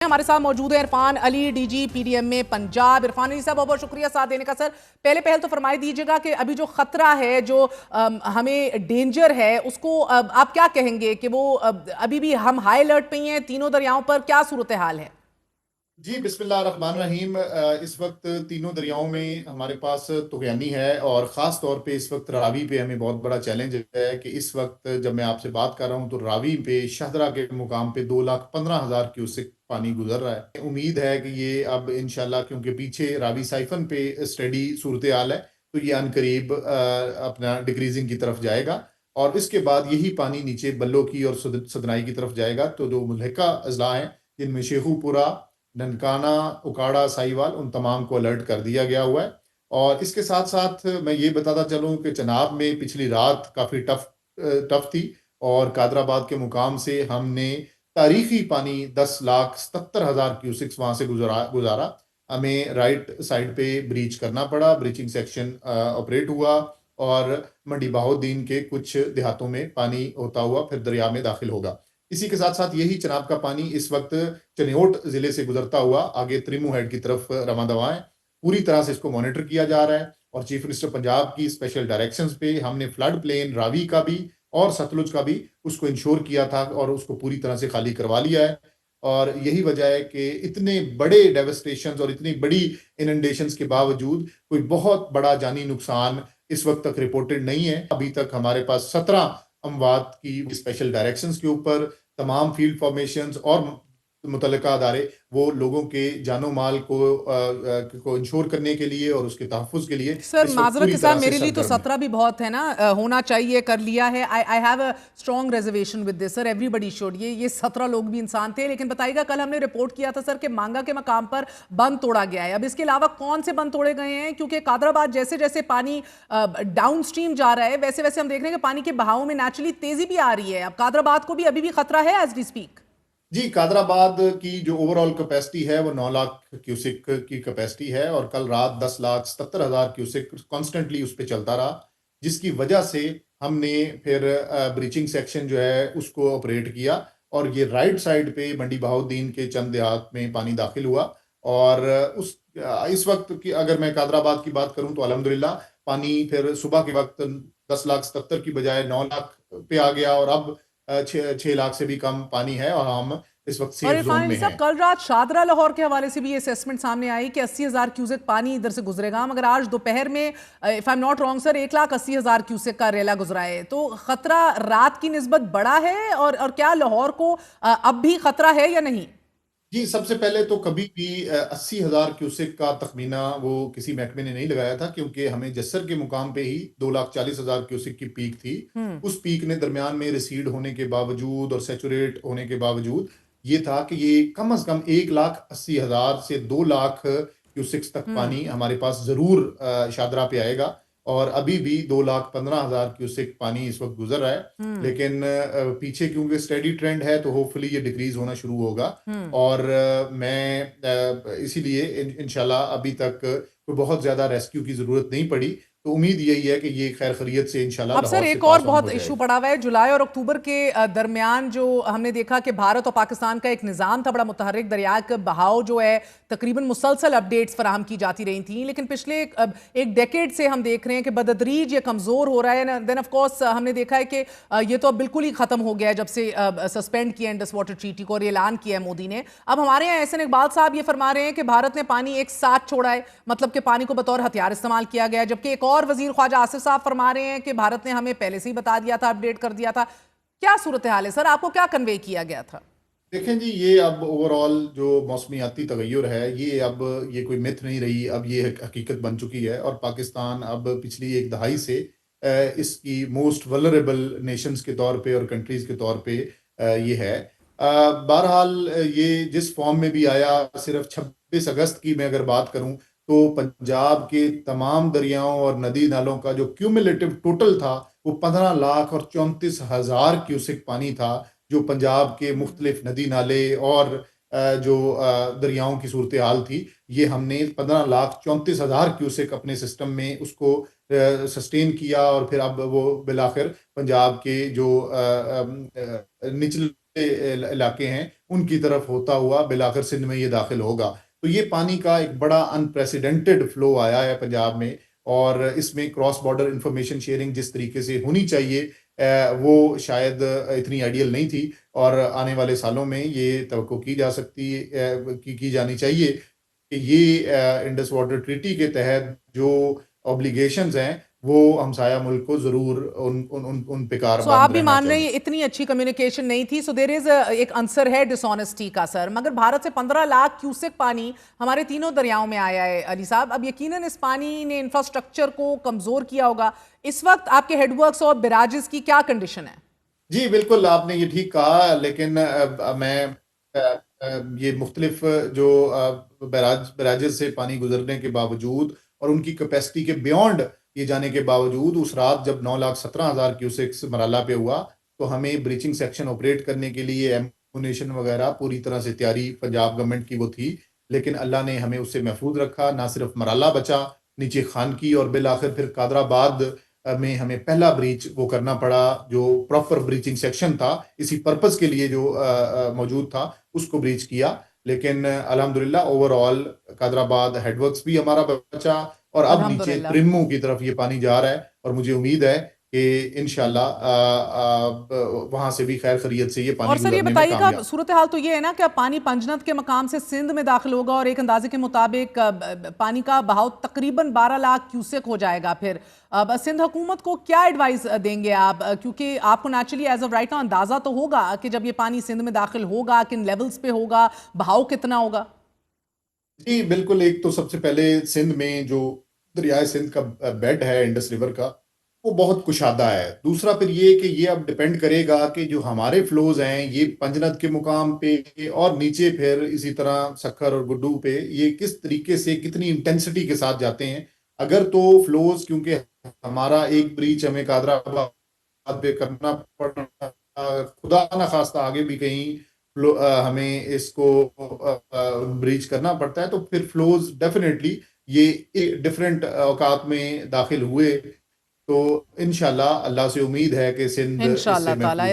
ہمارے ساتھ موجود ہے Irfan Ali, D G P D M میں پنجاب۔ عرفان علی صاحب بہت بہت شکریہ ساتھ دینے کا۔ سر پہلے پہل تو فرمائی دیجیے گا کہ ابھی جو خطرہ ہے، جو ہمیں ڈینجر ہے، اس کو آپ کیا کہیں گے کہ وہ ابھی بھی ہم ہائی الرٹ پہ ہی ہیں تینوں دریاؤں پر؟ کیا صورتحال ہے؟ جی بسم اللہ الرحمن الرحیم۔ اس وقت تینوں دریاؤں میں ہمارے پاس طغیانی ہے، اور خاص طور پہ اس وقت راوی پہ ہمیں بہت بڑا چیلنج ہے کہ اس وقت جب میں آپ سے بات کر رہا ہوں تو راوی پہ شاہدرہ کے مقام پہ 2,15,000 کیوسک پانی گزر رہا ہے۔ امید ہے کہ یہ اب انشاءاللہ، کیونکہ پیچھے راوی سائفن پہ اسٹڈی صورتحال ہے، تو یہ عنقریب اپنا ڈکریزنگ کی طرف جائے گا، اور اس کے بعد یہی پانی نیچے بلو کی اور سدنائی کی طرف جائے گا۔ تو جو ملحقہ اضلاع ہیں جن میں شیخو پورہ، ننکانہ، اکاڑا، سائیوال، ان تمام کو الرٹ کر دیا گیا ہوا ہے۔ اور اس کے ساتھ ساتھ میں یہ بتاتا چلوں کہ چناب میں پچھلی رات کافی ٹف تھی، اور قادر آباد کے مقام سے ہم نے تاریخی پانی 10,77,000 کیوسکس وہاں سے گزارا۔ ہمیں رائٹ سائڈ پہ بریچ کرنا پڑا، بریچنگ سیکشن آپریٹ ہوا، اور منڈی بہاؤالدین کے کچھ دیہاتوں میں پانی ہوتا ہوا پھر دریا میں داخل ہوگا۔ اسی کے ساتھ ساتھ یہی چناب کا پانی اس وقت چنیوٹ ضلع سے گزرتا ہوا آگے تریمو ہیڈ کی طرف رواں دواں ہے۔ پوری طرح سے اس کو مانیٹر کیا جا رہا ہے، اور چیف منسٹر پنجاب کی اسپیشل ڈائریکشنز پہ ہم نے فلڈ پلین راوی کا بھی اور ستلج کا بھی اس کو انشور کیا تھا، اور اس کو پوری طرح سے خالی کروا لیا ہے۔ اور یہی وجہ ہے کہ اتنے بڑے ڈیوسٹیشنز اور اتنی بڑی اننڈیشنز کے باوجود کوئی بہت بڑا جانی نقصان اس وقت تک رپورٹڈ نہیں ہے۔ ابھی تک ہمارے پاس 17 اموات کی اسپیشل ڈائریکشنز کے اوپر تمام فیلڈ فارمیشنز اور متعلقہ ادارے وہ لوگوں کے جان و مال کو انشور کرنے کے لیے اور اس کے تحفظ کے لیے سر اس وقت معذرت پوری کے ساتھ طرح سے میرے لیے تو سرگرم ہے۔ 17 بھی بہت ہے نا، ہونا چاہیے، کر لیا ہے۔ I have a strong reservation with this sir, everybody should. یہ 17 لوگ بھی انسان تھے، لیکن بتائیے گا کل ہم نے رپورٹ کیا تھا سر کہ مانگا کے مقام پر بند توڑا گیا ہے۔ اب اس کے علاوہ کون سے بند توڑے گئے ہیں؟ کیونکہ قادر آباد جیسے جیسے پانی ڈاؤن سٹریم جا رہا ہے، ویسے ویسے ہم دیکھ رہے ہیں کہ پانی کے بہاؤ میں نیچرلی تیزی بھی آ رہی ہے۔ اب قادر آباد کو بھی ابھی بھی خطرہ ہے ایز وی اسپیک؟ جی، قادر آباد کی جو اوور آل کیپیسٹی ہے وہ 9,00,000 کیوسک کی کیپیسٹی ہے، اور کل رات 10,77,000 کیوسک کانسٹنٹلی اس پہ چلتا رہا، جس کی وجہ سے ہم نے پھر بریچنگ سیکشن جو ہے اس کو آپریٹ کیا، اور یہ رائٹ سائڈ پہ منڈی بہاؤالدین کے چند دیہات میں پانی داخل ہوا۔ اور اس وقت کی اگر میں قادر آباد کی بات کروں تو الحمدللہ پانی پھر صبح کے وقت 10,77,000 کی بجائے 9,00,000 پہ آ گیا، اور اب 6 لاکھ سے بھی کم پانی ہے، اور ہم اس وقت اور سیف عرفان زون علی میں صاحب، ہیں۔ کل رات شاہدرہ لاہور کے حوالے سے بھی یہ اسیسمنٹ سامنے آئی کہ 80,000 کیوسک پانی ادھر سے گزرے گا، مگر آج دوپہر میں if I'm not wrong sir 1,80,000 cusec کا ریلا گزرا ہے۔ تو خطرہ رات کی نسبت بڑا ہے، اور کیا لاہور کو اب بھی خطرہ ہے یا نہیں؟ جی، سب سے پہلے تو کبھی بھی 80,000 کیوسک کا تخمینہ وہ کسی محکمے نے نہیں لگایا تھا، کیونکہ ہمیں جسر کے مقام پہ ہی 2,40,000 کیوسک کی پیک تھی۔ اس پیک نے درمیان میں ریسیڈ ہونے کے باوجود اور سیچوریٹ ہونے کے باوجود یہ تھا کہ یہ کم از کم 1,80,000 سے 2,00,000 کیوسکس تک پانی ہمارے پاس ضرور شاہدرہ پہ آئے گا، اور ابھی بھی 2,15,000 کیوسک پانی اس وقت گزر رہا ہے۔ لیکن پیچھے کیونکہ اسٹیڈی ٹرینڈ ہے تو ہوپ فلی یہ ڈیکریز ہونا شروع ہوگا، اور میں اسی لیے انشاءاللہ ابھی تک کوئی بہت زیادہ ریسکیو کی ضرورت نہیں پڑی، تو امید یہی ہے کہ یہ خیر خیریت سے انشاءاللہ اب سر لاہور سے ایک اور پاس آن بہت ہو جائے ایشو گی۔ پڑا ہوا ہے، جولائی اور اکتوبر کے درمیان جو ہم نے دیکھا کہ بھارت اور پاکستان کا ایک نظام تھا بڑا متحرک، دریا کا بہاؤ جو ہے تقریباً مسلسل اپڈیٹس فراہم کی جاتی رہی تھیں، لیکن پچھلے ایک ڈیکیڈ سے ہم دیکھ رہے ہیں کہ بدتدریج یہ کمزور ہو رہا ہے۔ دین آف کورس ہم نے دیکھا ہے کہ یہ تو اب بالکل ہی ختم ہو گیا ہے جب سے سسپینڈ کیا انڈس واٹر ٹریٹی کو اور اعلان کیا ہے مودی نے۔ اب ہمارے یہاں احسن اقبال صاحب یہ فرما رہے ہیں کہ بھارت نے پانی ایک ساتھ چھوڑا ہے، مطلب کہ پانی کو بطور ہتھیار استعمال کیا گیا ہے، جبکہ ایک اور وزیر خواجہ آصف صاحب فرما رہے ہیں کہ بھارت نے ہمیں پہلے سے ہی بتا دیا تھا، اپڈیٹ کر دیا تھا۔ کیا صورتحال ہے سر؟ آپ کو کیا کنوے کیا گیا تھا؟ دیکھیں جی، یہ اب اوور آل جو موسمیاتی تغیر ہے، یہ کوئی مت نہیں رہی، اب یہ حقیقت بن چکی ہے، اور پاکستان اب پچھلی ایک دہائی سے اس کی موسٹ ولربل نیشنز کے طور پہ اور کنٹریز کے طور پہ یہ ہے۔ بہرحال یہ جس فارم میں بھی آیا، صرف 26 اگست کی میں اگر بات کروں تو پنجاب کے تمام دریاؤں اور ندی نالوں کا جو کیومولیٹو ٹوٹل تھا وہ 15,34,000 کیوسک پانی تھا، جو پنجاب کے مختلف ندی نالے اور جو دریاؤں کی صورتحال تھی، یہ ہم نے 15,34,000 کیوسک اپنے سسٹم میں اس کو سسٹین کیا، اور پھر اب وہ بالآخر پنجاب کے جو نچلے علاقے ہیں ان کی طرف ہوتا ہوا بالآخر سندھ میں یہ داخل ہوگا. تو یہ پانی کا ایک بڑا انپریسیڈنٹڈ فلو آیا ہے پنجاب میں، اور اس میں کراس بارڈر انفارمیشن شیئرنگ جس طریقے سے ہونی چاہیے وہ شاید اتنی آئیڈیل نہیں تھی، اور آنے والے سالوں میں یہ توقع کی جا سکتی کی جانی چاہیے کہ یہ انڈس واٹر ٹریٹی کے تحت جو اوبلیگیشنز ہیں وہ ہمسایہ ملک کو ضرور ان پہ سو کاربند آپ بھی رہنا مان رہے چاہیے. ہیں اتنی اچھی کمیونیکیشن نہیں تھی، سو دیر از ایک عنصر ہے ڈس آنیسٹی کا سر. مگر بھارت سے 15 لاکھ کیوسک پانی ہمارے تینوں دریاؤں میں آیا ہے علی صاحب. اب یقیناً اس پانی نے انفراسٹرکچر کو کمزور کیا ہوگا. اس وقت آپ کے ہیڈ ورکس اور براجز کی کیا کنڈیشن ہے؟ جی بالکل، آپ نے یہ ٹھیک کہا، لیکن میں یہ مختلف جو بیراجز سے پانی گزرنے کے باوجود اور ان کی کیپیسٹی کے بیونڈ یہ جانے کے باوجود، اس رات جب 9,17,000 کیوسکس مرالہ پہ ہوا تو ہمیں بریچنگ سیکشن آپریٹ کرنے کے لیے ایمونیشن وغیرہ پوری طرح سے تیاری پنجاب گورنمنٹ کی وہ تھی، لیکن اللہ نے ہمیں اس سے محفوظ رکھا. نہ صرف مرالہ بچا، نیچے خانکی اور بالآخر پھر قادر آباد میں ہمیں پہلا بریچ وہ کرنا پڑا جو پراپر بریچنگ سیکشن تھا اسی پرپز کے لیے جو موجود تھا، اس کو بریچ کیا. لیکن الحمدللہ اوور آل قادر آباد ہیڈ ورکس بھی ہمارا بچا، اور اب نیچے الحمدللہ. پرموں کی طرف یہ پانی جا رہا ہے، اور مجھے امید ہے کہ انشاءاللہ وہاں سے بھی خیر خیریت سے یہ اور پانی سر یہ گزرنے میں بتائیے گا، کامیاب. صورتحال تو یہ ہے نا کہ اب پانی پنجنت کے مقام سے سندھ میں داخل ہوگا، اور ایک اندازے کے مطابق پانی کا بہاؤ تقریباً 12 لاکھ کیوسک ہو جائے گا. پھر اب سندھ حکومت کو کیا ایڈوائز دیں گے آپ؟ کیونکہ آپ کو نیچرلی ایز آف رائٹ نا اندازہ تو ہوگا کہ جب یہ پانی سندھ میں داخل ہوگا کن لیولز پہ ہوگا، بہاؤ کتنا ہوگا. جی بالکل، ایک تو سب سے پہلے سندھ میں جو دریائے سندھ کا بیڈ ہے انڈس ریور کا، وہ بہت کشادہ ہے. دوسرا پھر یہ کہ یہ اب ڈیپینڈ کرے گا کہ جو ہمارے فلوز ہیں یہ پنجنت کے مقام پہ اور نیچے پھر اسی طرح سکھر اور گڈو پہ یہ کس طریقے سے کتنی انٹینسٹی کے ساتھ جاتے ہیں. اگر تو فلوز، کیونکہ ہمارا ایک بریچ ہمیں قادر آباد پہ کرنا پڑا، خدا نہ خواستہ آگے بھی کہیں ہمیں اس کو بریچ کرنا پڑتا ہے، تو پھر فلوز ڈیفینیٹلی یہ ڈفرینٹ اوقات میں داخل ہوئے. تو انشاءاللہ اللہ سے امید ہے کہ سندھ اس انشاءاللہ سے تعالیٰ. محفوظ